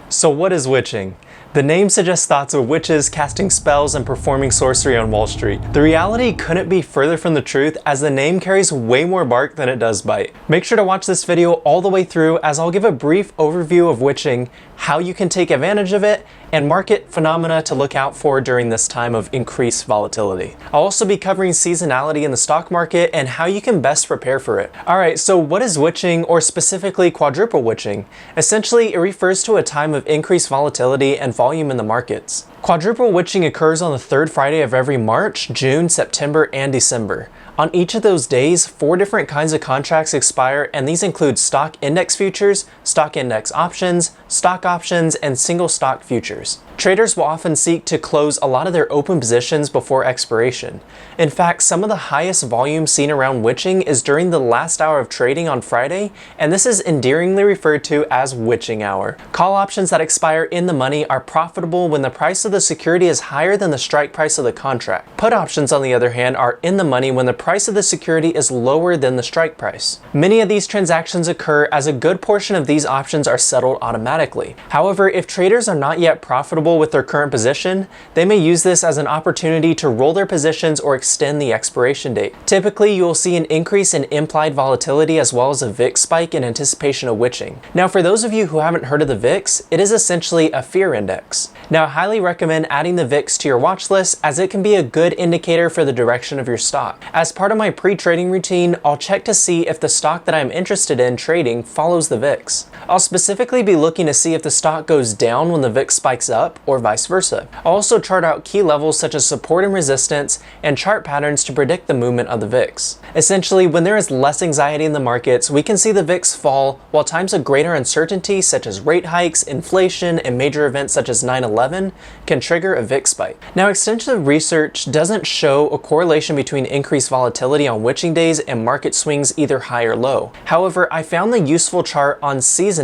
So what is witching? The name suggests thoughts of witches casting spells and performing sorcery on Wall Street. The reality couldn't be further from the truth, as the name carries way more bark than it does bite. Make sure to watch this video all the way through, as I'll give a brief overview of witching, how you can take advantage of it, and market phenomena to look out for during this time of increased volatility. I'll also be covering seasonality in the stock market and how you can best prepare for it. Alright, so what is witching, or specifically quadruple witching? Essentially, it refers to a time of increased volatility and volume in the markets. Quadruple witching occurs on the third Friday of every March, June, September, and December. On each of those days, 4 different kinds of contracts expire, and these include stock index futures, stock index options, stock options, and single stock futures. Traders will often seek to close a lot of their open positions before expiration. In fact, some of the highest volume seen around witching is during the last hour of trading on Friday, and this is endearingly referred to as witching hour. Call options that expire in the money are profitable when the price of the security is higher than the strike price of the contract. Put options, on the other hand, are in the money when the price of the security is lower than the strike price. Many of these transactions occur, as a good portion of these options are settled automatically. However, if traders are not yet profitable with their current position, they may use this as an opportunity to roll their positions or extend the expiration date. Typically, you will see an increase in implied volatility as well as a VIX spike in anticipation of witching. Now, for those of you who haven't heard of the VIX, it is essentially a fear index. Now, I highly recommend adding the VIX to your watch list, as it can be a good indicator for the direction of your stock. As part of my pre-trading routine, I'll check to see if the stock that I'm interested in trading follows the VIX. I'll specifically be looking to see if the stock goes down when the VIX spikes up, or vice versa. I'll also chart out key levels such as support and resistance, and chart patterns to predict the movement of the VIX. Essentially, when there is less anxiety in the markets, we can see the VIX fall, while times of greater uncertainty such as rate hikes, inflation, and major events such as 9/11 can trigger a VIX spike. Now, extensive research doesn't show a correlation between increased volatility on witching days and market swings either high or low. However, I found the useful chart on Seasonality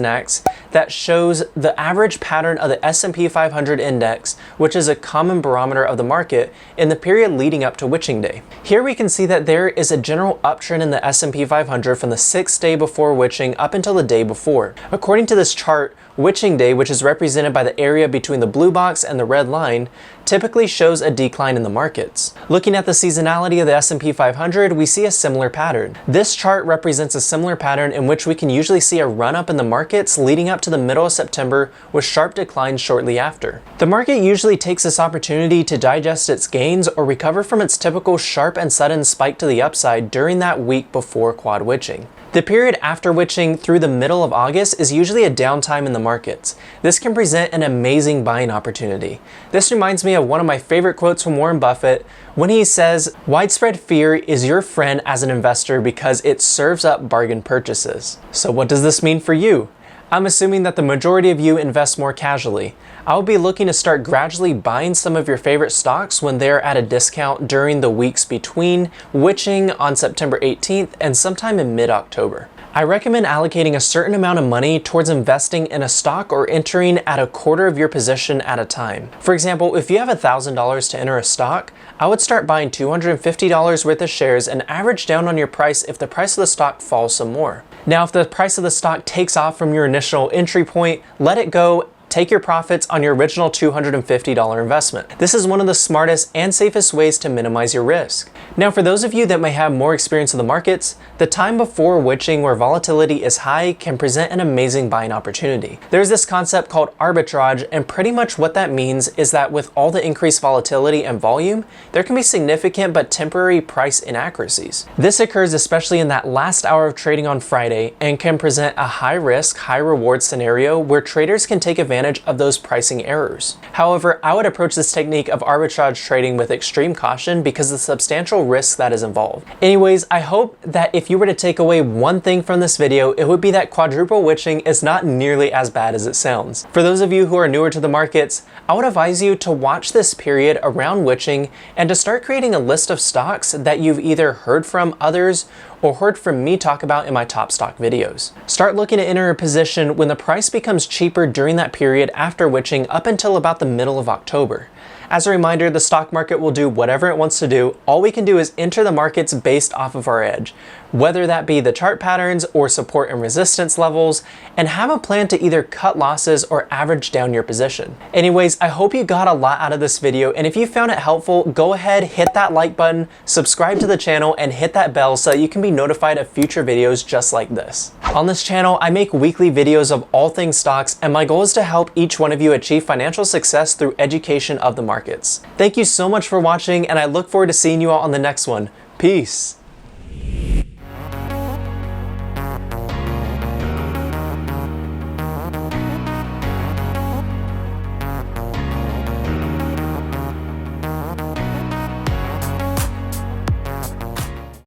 that shows the average pattern of the S&P 500 index, which is a common barometer of the market, in the period leading up to witching day. Here we can see that there is a general uptrend in the S&P 500 from the 6th day before witching up until the day before. According to this chart, witching day, which is represented by the area between the blue box and the red line, typically shows a decline in the markets. Looking at the seasonality of the S&P 500, we see a similar pattern. This chart represents a similar pattern in which we can usually see a run-up in the markets leading up to the middle of September, with sharp declines shortly after. The market usually takes this opportunity to digest its gains or recover from its typical sharp and sudden spike to the upside during that week before quad witching. The period after witching through the middle of August is usually a downtime in the markets. This can present an amazing buying opportunity. This reminds me of one of my favorite quotes from Warren Buffett, when he says, "Widespread fear is your friend as an investor because it serves up bargain purchases." So what does this mean for you? I'm assuming that the majority of you invest more casually. I'll be looking to start gradually buying some of your favorite stocks when they're at a discount during the weeks between witching on September 18th and sometime in mid-October. I recommend allocating a certain amount of money towards investing in a stock or entering at a quarter of your position at a time. For example, if you have $1,000 to enter a stock, I would start buying $250 worth of shares and average down on your price if the price of the stock falls some more. Now, if the price of the stock takes off from your initial entry point, let it go. Take your profits on your original $250 investment. This is one of the smartest and safest ways to minimize your risk. Now, for those of you that may have more experience in the markets, the time before witching where volatility is high can present an amazing buying opportunity. There's this concept called arbitrage, and pretty much what that means is that with all the increased volatility and volume, there can be significant but temporary price inaccuracies. This occurs especially in that last hour of trading on Friday and can present a high risk, high reward scenario where traders can take advantage of those pricing errors. However, I would approach this technique of arbitrage trading with extreme caution because of the substantial risk that is involved. Anyways, I hope that if you were to take away one thing from this video, it would be that quadruple witching is not nearly as bad as it sounds. For those of you who are newer to the markets, I would advise you to watch this period around witching and to start creating a list of stocks that you've either heard from others or heard from me talk about in my top stock videos. Start looking to enter a position when the price becomes cheaper during that period after witching up until about the middle of October. As a reminder, the stock market will do whatever it wants to do. All we can do is enter the markets based off of our edge, whether that be the chart patterns or support and resistance levels, and have a plan to either cut losses or average down your position. Anyways, I hope you got a lot out of this video, and if you found it helpful, go ahead, hit that like button, subscribe to the channel, and hit that bell so that you can be notified of future videos just like this. On this channel, I make weekly videos of all things stocks, and my goal is to help each one of you achieve financial success through education of the markets. Thank you so much for watching, and I look forward to seeing you all on the next one. Peace.